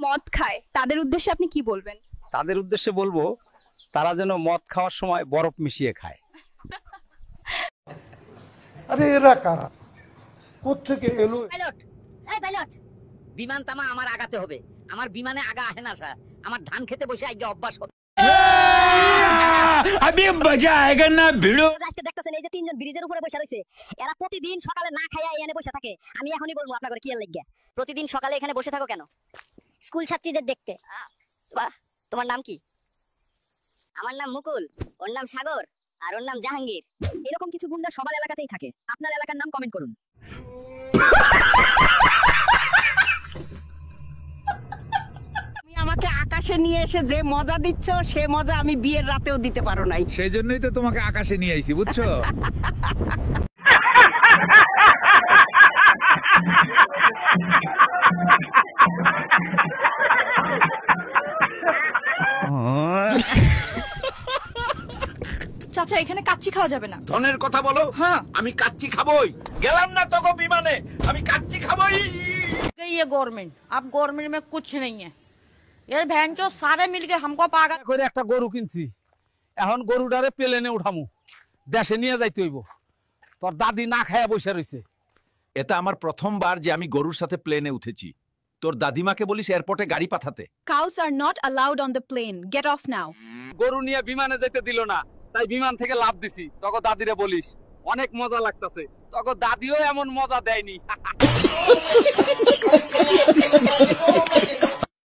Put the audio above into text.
মদ খায় তাদের উদ্দেশ্যে আপনি কি বলবেন? তাদের উদ্দেশ্যে বলবো তারা যেন মদ খাওয়ার সময় বরফ মিশিয়ে খায়। আরে এরা কারা, কোত্থেকে এলো? পাইলট, এই পাইলট, বিমান তামা আমার আগাতে হবে। আমার বিমানে আগা আসে না স্যার। আমার ধান খেতে বসে আজকে অভ্যাস হবে। अभी मजा आएगा ना भिड़ो। আজকে দেখতেছেন এই যে তিনজন ব্রিজের উপরে বসে রয়েছে, এরা প্রতিদিন সকালে না খাইয়া এখানে বসে থাকে। আমি এখনই বলবো আপনাদের কি এর লাগিয়া প্রতিদিন সকালে এখানে বসে থাকো কেন? স্কুল ছাত্রীদের দেখতে। তোমার নাম কি? আমার নাম মুকুল, ওর নাম সাগর, আর ওর নাম জাহাঙ্গীর। এরকম কিছু গুন্ডা সবার এলাকাতেই থাকে। আপনার এলাকার নাম কমেন্ট করুন। আমাকে আকাশে নিয়ে এসে যে মজা দিচ্ছ সে মজা আমি বিয়ের রাতেও দিতে পারো নাই। সেই জন্যই তো তোমাকে আকাশে নিয়ে আইছি, বুঝছো? চাচা এখানে কাচ্চি খাওয়া যাবে না। ধনের কথা বলো। হ্যাঁ আমি কাচ্চি খাবই। গেলাম না তোকে বিমানে, আমি কাচ্চি খাবই। ये गवर्नमेंट अब गवर्नमेंट में कुछ नहीं है यार, बहन चो सारे मिलके हमको पागल করে একটা গরু কিনছি, এখন গরুটারে প্লেনে উঠামু, দেশে নিয়ে যাইতে হইব। তোর দাদি না খায়া বসে রইছে। এটা আমার প্রথমবার যে আমি গরুর সাথে প্লেনে উঠেছি। তোর দাদিমাকে বলিস এয়ারপোর্টে গাড়ি পাঠাতে। Cows are not allowed on the plane. Get off now. গরু নিয়ে বিমানে যেতে দিল না, তাই বিমান থেকে লাভ দিছি। তখন দাদিরে বলিস অনেক মজা লাগতাছে। তখন দাদিও এমন মজা দেয়নি।